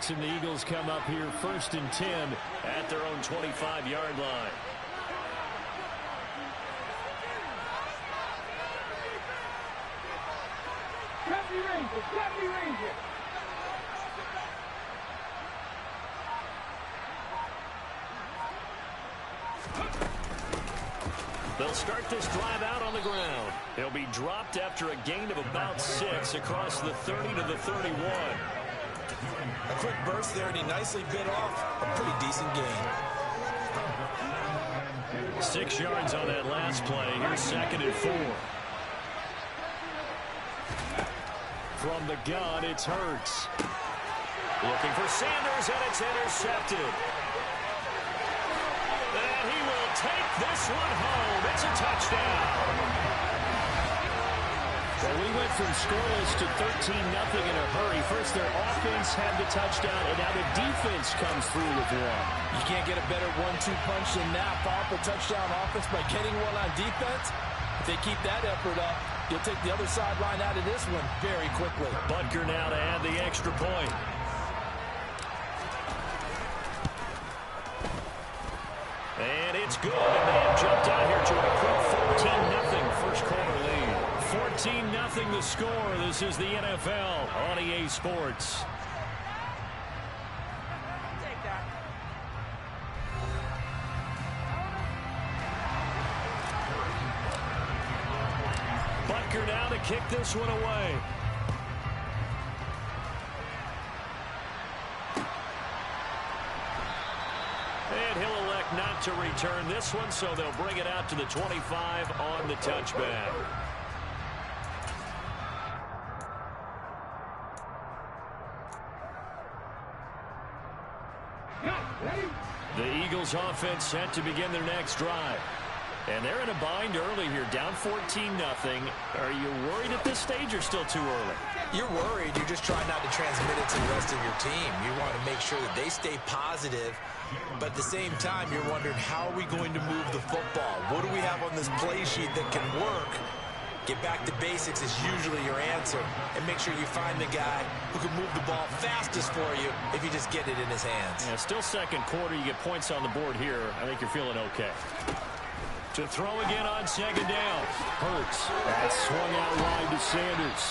6, and the Eagles come up here 1st and 10 at their own 25-yard line. They'll start this drive out on the ground. He'll be dropped after a gain of about 6 across the 30 to the 31. A quick burst there, and he nicely bit off a pretty decent gain. 6 yards on that last play. Here's 2nd and 4. From the gun, it's Hurts. Looking for Sanders, and it's intercepted. And he will take this one home. It's a touchdown. Well, we went from scoreless to 13-0 in a hurry. First, their offense had the touchdown, and now the defense comes through with one. You can't get a better 1-2 punch than that. Follow up a touchdown offense by getting one on defense. If they keep that effort up, you'll take the other sideline out of this one very quickly. Butker now to add the extra point. And it's good. And they have jumped out here to a quick 14-0 first quarter lead. 14-0 the score. This is the NFL on EA Sports. Butker now to kick this one away. And he'll elect not to return this one, so they'll bring it out to the 25 on the touchback. The Eagles offense set to begin their next drive. And they're in a bind early here, down 14-0. Are you worried at this stage or still too early? You're worried. You're just trying not to transmit it to the rest of your team. You want to make sure that they stay positive. But at the same time, you're wondering, how are we going to move the football? What do we have on this play sheet that can work? Get back to basics is usually your answer. And make sure you find the guy who can move the ball fastest for you if you just get it in his hands. Yeah, still second quarter. You get points on the board here. I think you're feeling okay. To throw again on 2nd down. Hurts. That's swung out wide to Sanders.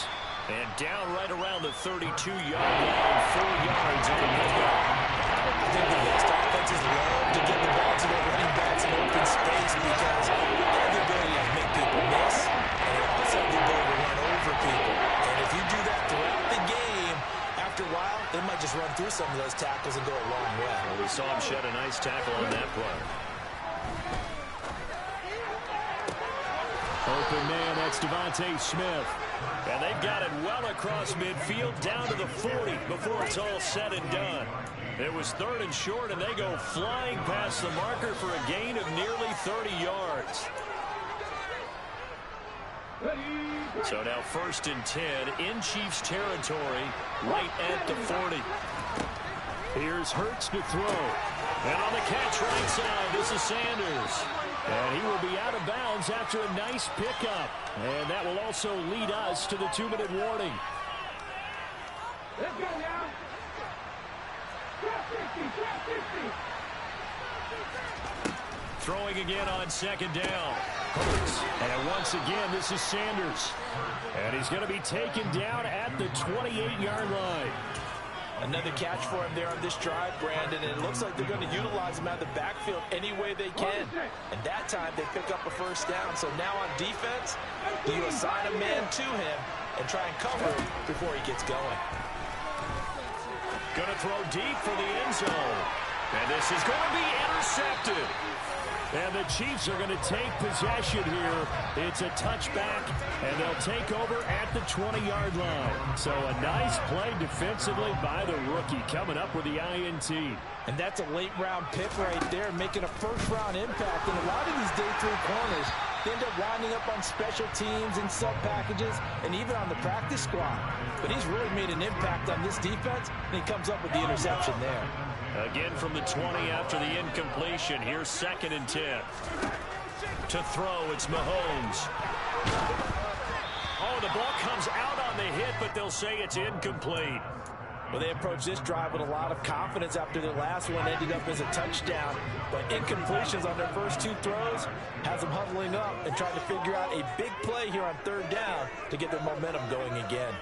And down right around the 32-yard line. 4 yards of the pickup. I think the best offenses love to get the ball to their running backs in open space because they have the ability to make people miss, and they also have the ability to run over people. And if you do that throughout the game, after a while, they might just run through some of those tackles and go a long way. Well, we saw him shed a nice tackle on that play. Open man, that's Devontae Smith. And they've got it well across midfield, down to the 40 before it's all said and done. It was 3rd and short, and they go flying past the marker for a gain of nearly 30 yards. So now 1st and 10 in Chiefs territory, right at the 40. Here's Hurts to throw. And on the catch right side, this is Sanders. And he will be out of bounds after a nice pickup. And that will also lead us to the 2-minute warning. Let's go now. Throwing again on 2nd down. Hurts. And once again, this is Sanders. And he's going to be taken down at the 28-yard line. Another catch for him there on this drive, Brandon, and it looks like they're going to utilize him out of the backfield any way they can. And that time they pick up a 1st down. So now on defense, you assign a man to him and try and cover him before he gets going. Going to throw deep for the end zone. And this is going to be intercepted. And the Chiefs are going to take possession here. It's a touchback, and they'll take over at the 20-yard line. So a nice play defensively by the rookie, coming up with the INT. And that's a late-round pick right there, making a first-round impact. And a lot of these day 3 corners, they end up winding up on special teams and sub-packages and even on the practice squad. But he's really made an impact on this defense, and he comes up with the interception there. Again from the 20 after the incompletion. Here's 2nd and 10. To throw, it's Mahomes. Oh, the ball comes out on the hit, but they'll say it's incomplete. Well, they approached this drive with a lot of confidence after their last one ended up as a touchdown. But incompletions on their first two throws has them huddling up and trying to figure out a big play here on third down to get their momentum going again.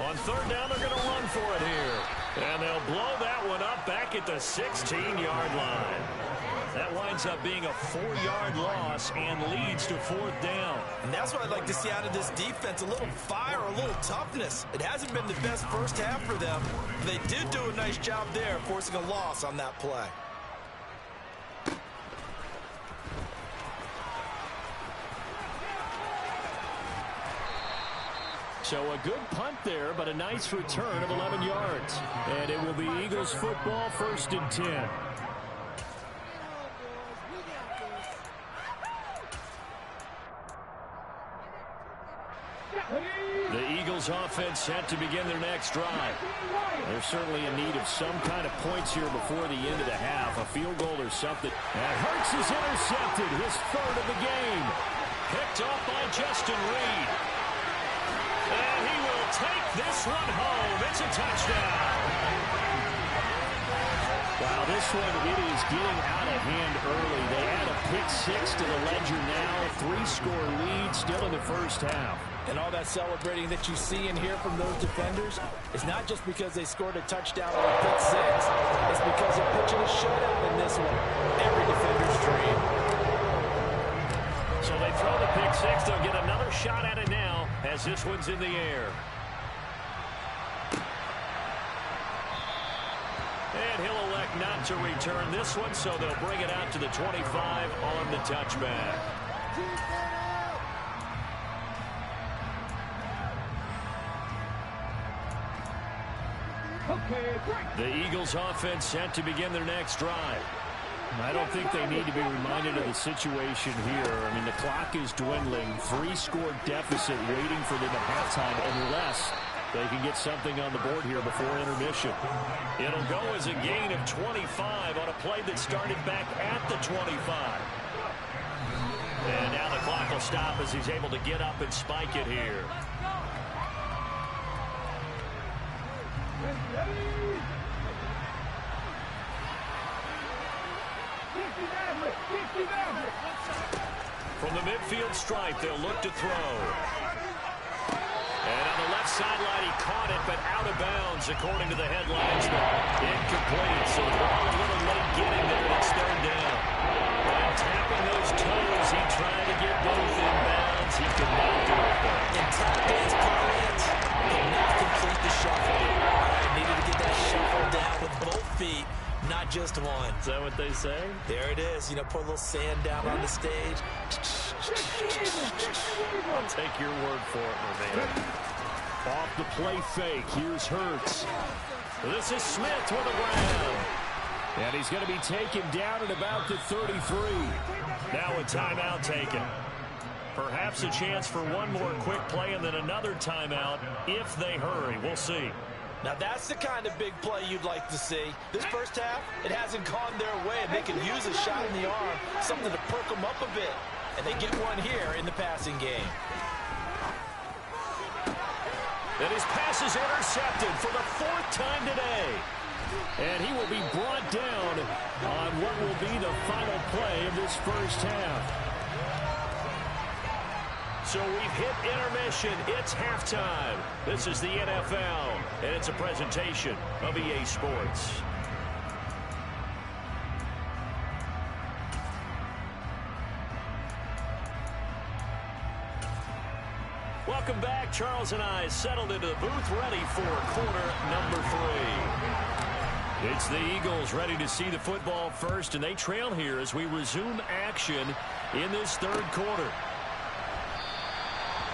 On third down, they're going to run for it here. And they'll blow that one up back at the 16-yard line. That winds up being a 4-yard loss and leads to fourth down. And that's what I'd like to see out of this defense, a little fire, a little toughness. It hasn't been the best first half for them. They did do a nice job there, forcing a loss on that play. So a good punt there, but a nice return of 11 yards. And it will be Eagles football, 1st and 10. The Eagles offense set to begin their next drive. They're certainly in need of some kind of points here before the end of the half. A field goal or something. And Hurts is intercepted. His third of the game. Picked off by Justin Reed. And he will take this one home. It's a touchdown. Wow, this one, it is getting out of hand early. They add a pick 6 to the ledger now. 3-score lead still in the first half. And all that celebrating that you see and hear from those defenders is not just because they scored a touchdown on a pick 6. It's because they're pitching a shutout in this one. Every defender's dream. So they throw the pick 6. They'll get another shot at it now as this one's in the air. And he'll elect not to return this one, so they'll bring it out to the 25 on the touchback. The Eagles offense set to begin their next drive. I don't think they need to be reminded of the situation here. I mean, the clock is dwindling. 3-score deficit waiting for them at halftime unless they can get something on the board here before intermission. It'll go as a gain of 25 on a play that started back at the 25. And now the clock will stop as he's able to get up and spike it here. From the midfield stripe, they'll look to throw. And on the left sideline, he caught it, but out of bounds, according to the headlines. Incomplete, so the ball a little late getting there, and it's third down. And tapping those toes, he tried to get both in bounds. He could not do it, though. In tap dance parlance, did not complete the shuffle. Needed to get that shuffle down with both feet, not just one. Is that what they say? There it is. You know, put a little sand down on the stage. I'll take your word for it, my man. Off the play fake. Here's Hurts. This is Smith with a grab. And he's going to be taken down at about the 33. Now a timeout taken. Perhaps a chance for one more quick play and then another timeout if they hurry. We'll see. Now that's the kind of big play you'd like to see. This first half, it hasn't gone their way, and they can use a shot in the arm, something to perk them up a bit. And they get one here in the passing game. And his pass is intercepted for the 4th time today. And he will be brought down on what will be the final play of this first half. So we've hit intermission. It's halftime. This is the NFL, and it's a presentation of EA Sports. Welcome back. Charles and I settled into the booth, ready for quarter number 3. It's the Eagles ready to see the football first, and they trail here as we resume action in this third quarter.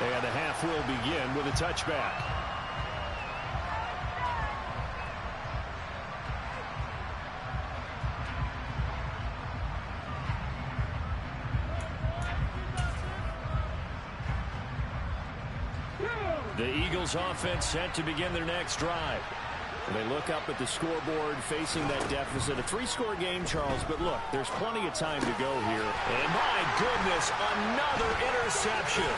And the half will begin with a touchback. The Eagles offense set to begin their next drive. They look up at the scoreboard facing that deficit. A 3-score game, Charles, but look, there's plenty of time to go here. And my goodness, another interception.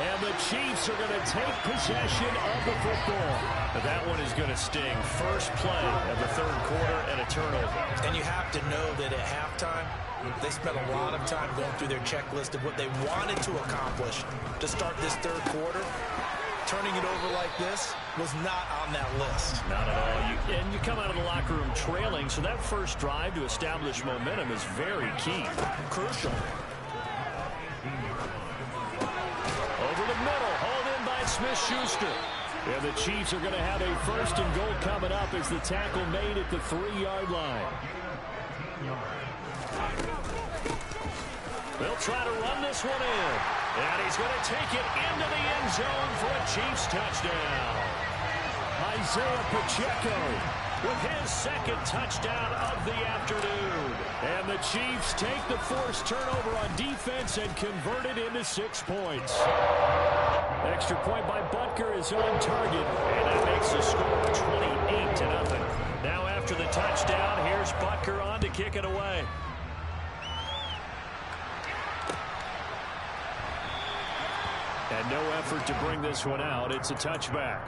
And the Chiefs are going to take possession of the football. But that one is going to sting. First play of the third quarter and a turnover. And you have to know that at halftime, they spent a lot of time going through their checklist of what they wanted to accomplish to start this third quarter. Turning it over like this was not on that list. Not at all. And you come out of the locker room trailing, so that first drive to establish momentum is very key. Crucial. Over the middle, hauled in by Smith-Schuster. And the Chiefs are going to have a first and goal coming up as the tackle made at the 3-yard line. They'll try to run this one in. And he's going to take it into the end zone for a Chiefs touchdown. Isaiah Pacheco with his second touchdown of the afternoon. And the Chiefs take the forced turnover on defense and convert it into 6 points. Extra point by Butker is on target, and that makes the score 28-0. Now after the touchdown, here's Butker on to kick it away. And no effort to bring this one out. It's a touchback.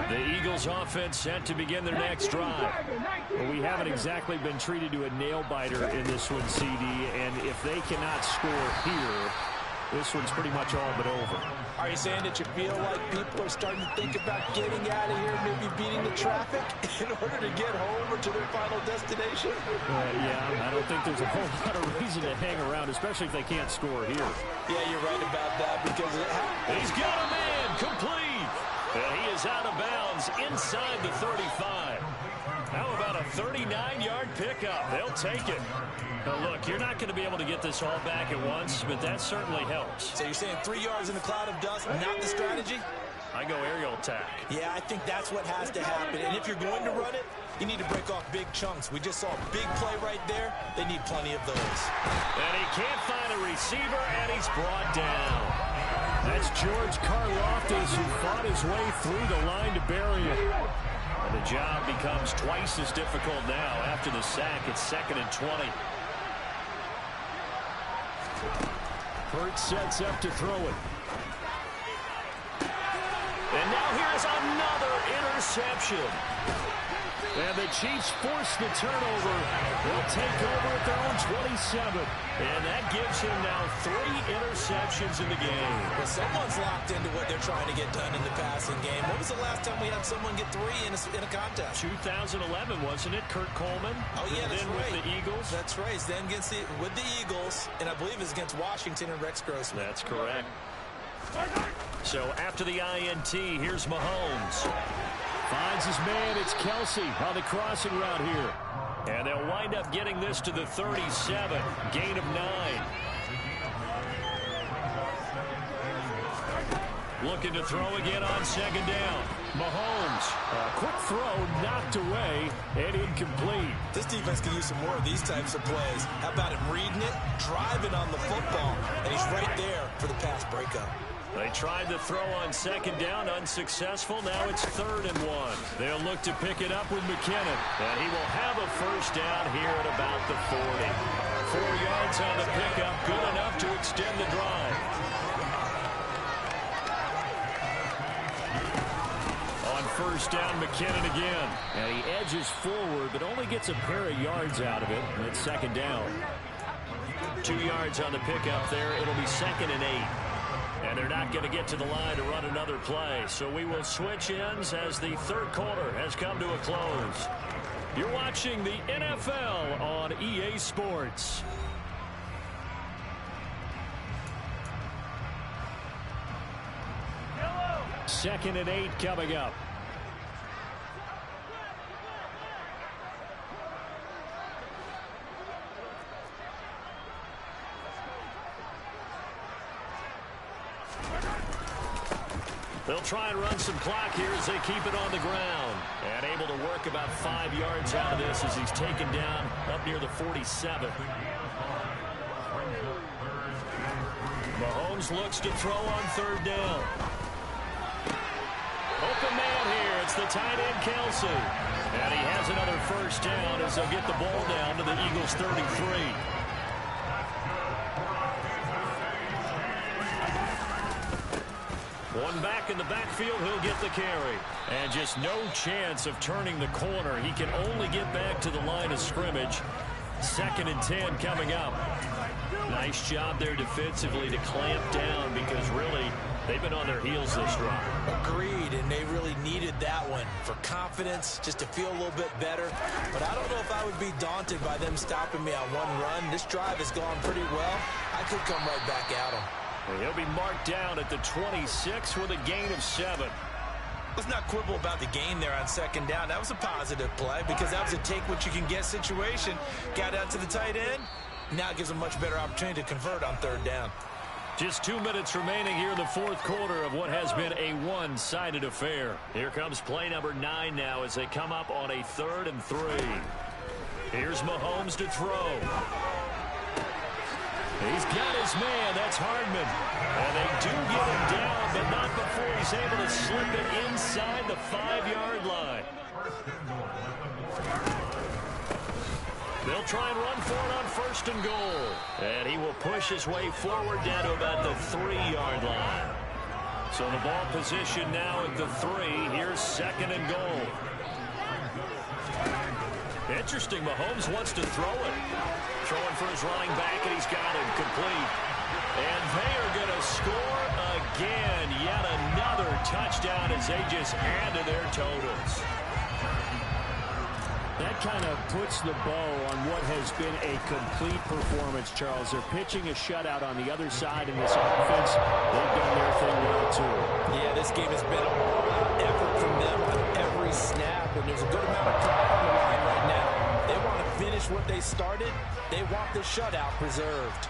The Eagles offense set to begin their next drive. Well, we haven't exactly been treated to a nail-biter in this one, CD, and if they cannot score here, this one's pretty much all but over. Are you saying that you feel like people are starting to think about getting out of here, maybe beating the traffic in order to get home or to their final destination? Yeah, I don't think there's a whole lot of reason to hang around, especially if they can't score here. Yeah, you're right about that because he's got a man complete. And he is out of bounds inside the 35. How about a 39-yard pickup? They'll take it. Now, look, you're not going to be able to get this all back at once, but that certainly helps. So you're saying 3 yards in a cloud of dust, not the strategy? I go aerial attack. Yeah, I think that's what has to happen. And if you're going to run it, you need to break off big chunks. We just saw a big play right there. They need plenty of those. And he can't find a receiver, and he's brought down. That's George Karlaftis, who fought his way through the line to bury it. And the job becomes twice as difficult now. After the sack, it's 2nd and 20. Hurts sets up to throw it. And now here's another interception. And the Chiefs force the turnover. They'll take over at their own 27. And that gives him now 3 interceptions in the game. Well, someone's locked into what they're trying to get done in the passing game. When was the last time we had someone get 3 in a contest? 2011, wasn't it? Kurt Coleman. Oh, yeah, that's then right. With the Eagles. That's right. Then with the Eagles, and I believe it's against Washington and Rex Grossman. That's correct. So after the INT, here's Mahomes. Finds his man. It's Kelsey on the crossing route here. And they'll wind up getting this to the 37. Gain of 9. Looking to throw again on 2nd down. Mahomes. A quick throw knocked away and incomplete. This defense can use some more of these types of plays. How about him reading it, driving on the football, and he's right there for the pass breakup. They tried to throw on 2nd down, unsuccessful. Now it's 3rd and 1. They'll look to pick it up with McKinnon. And he will have a first down here at about the 40. 4 yards on the pickup, good enough to extend the drive. On first down, McKinnon again. And he edges forward, but only gets a pair of yards out of it. And it's 2nd down. 2 yards on the pickup there. It'll be 2nd and 8. And they're not going to get to the line to run another play. So we will switch ends as the third quarter has come to a close. You're watching the NFL on EA Sports. Second and 8 coming up. They'll try and run some clock here as they keep it on the ground. And able to work about 5 yards out of this as he's taken down up near the 47. Mahomes looks to throw on 3rd down. It's the tight end, Kelsey. And he has another first down as they'll get the ball down to the Eagles' 33. One back in the backfield, he'll get the carry. And just no chance of turning the corner. He can only get back to the line of scrimmage. 2nd and 10 coming up. Nice job there defensively to clamp down because really they've been on their heels this drive. Agreed, and they really needed that one for confidence, just to feel a little bit better. But I don't know if I would be daunted by them stopping me on one run. This drive has gone pretty well. I could come right back at them. He'll be marked down at the 26 with a gain of 7. Let's not quibble about the gain there on 2nd down. That was a positive play because that was a take-what-you-can-get situation. Got out to the tight end. Now it gives a much better opportunity to convert on 3rd down. Just 2 minutes remaining here in the 4th quarter of what has been a one-sided affair. Here comes play number 9 now as they come up on a 3rd and 3. Here's Mahomes to throw. He's got his man. That's Hardman. And they do get him down, but not before he's able to slip it inside the 5-yard line. They'll try and run for it on 1st and goal. And he will push his way forward down to about the 3-yard line. So the ball position now at the 3. Here's 2nd and goal. Interesting, Mahomes wants to throw it. Throwing for his running back, and he's got him complete. And they are going to score again. Yet another touchdown as they just add to their totals. That kind of puts the bow on what has been a complete performance, Charles. They're pitching a shutout on the other side in this offense. They've done their thing well, too. Yeah, this game has been an effort from them on every snap, and there's a good amount of pride on the line right now. They want to finish what they started. They want the shutout preserved.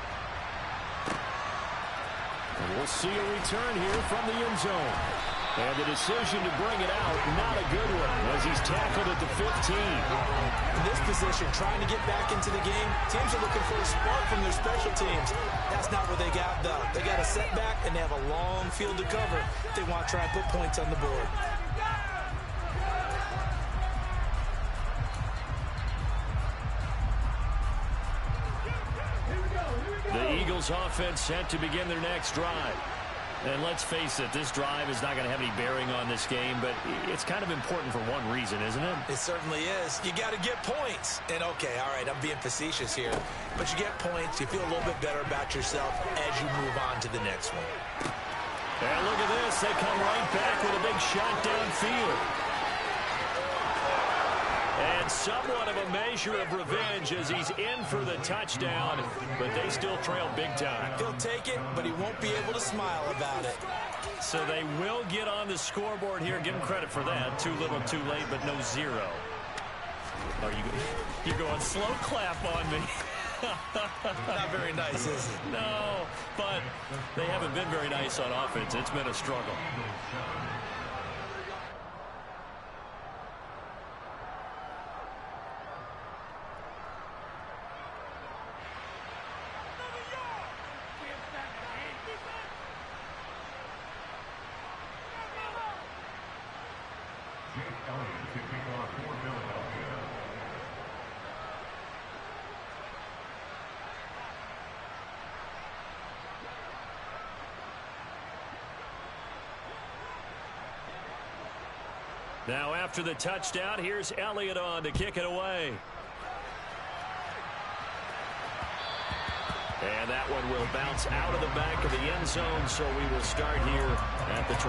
And we'll see a return here from the end zone. And the decision to bring it out, not a good one, as he's tackled at the 15. In this position, trying to get back into the game, teams are looking for a spark from their special teams. That's not what they got, though. They got a setback, and they have a long field to cover if they want to try and put points on the board. The Eagles offense set to begin their next drive. And let's face it, this drive is not going to have any bearing on this game, but it's kind of important for one reason, isn't it? It certainly is. You got to get points. And, okay, all right, I'm being facetious here. But you get points, you feel a little bit better about yourself as you move on to the next one. And look at this. They come right back with a big shot downfield. And somewhat of a measure of revenge as he's in for the touchdown, but they still trail big time. He'll take it, but he won't be able to smile about it. So they will get on the scoreboard here. Give him credit for that. Too little, too late, but no 0. Are you're going slow clap on me. Not very nice, is it? No, but they haven't been very nice on offense. It's been a struggle. Now after the touchdown, here's Elliott on to kick it away. And that one will bounce out of the back of the end zone, so we will start here at the 25.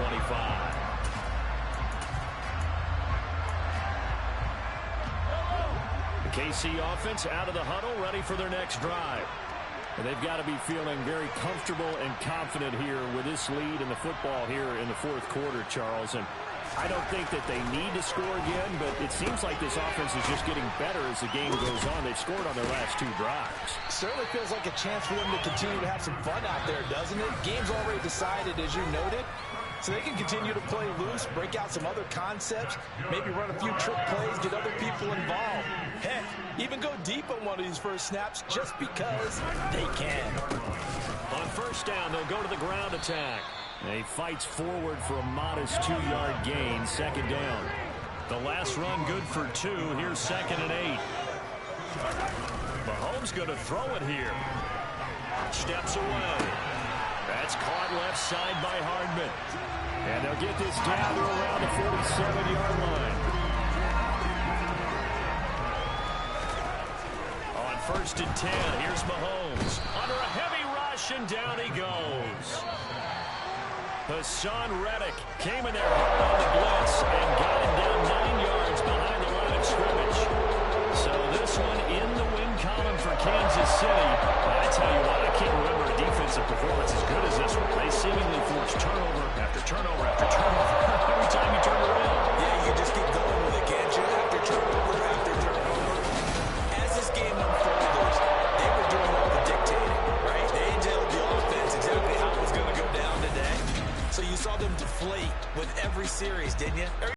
The KC offense out of the huddle, ready for their next drive. And they've got to be feeling very comfortable and confident here with this lead in the football here in the 4th quarter, Charles. And I don't think that they need to score again, but it seems like this offense is just getting better as the game goes on. They've scored on their last 2 drives. Certainly feels like a chance for them to continue to have some fun out there, doesn't it? Game's already decided, as you noted. So they can continue to play loose, break out some other concepts, maybe run a few trick plays, get other people involved. Heck, even go deep on one of these first snaps just because they can. On 1st down, they'll go to the ground attack. And he fights forward for a modest 2-yard gain, second down. The last run good for 2. Here's 2nd and 8. Mahomes going to throw it here. Steps away. That's caught left side by Hardman. And they'll get this down to around the 47-yard line. On 1st and 10, here's Mahomes. Under a heavy rush, and down he goes. Hassan Reddick came in there hard on the blitz.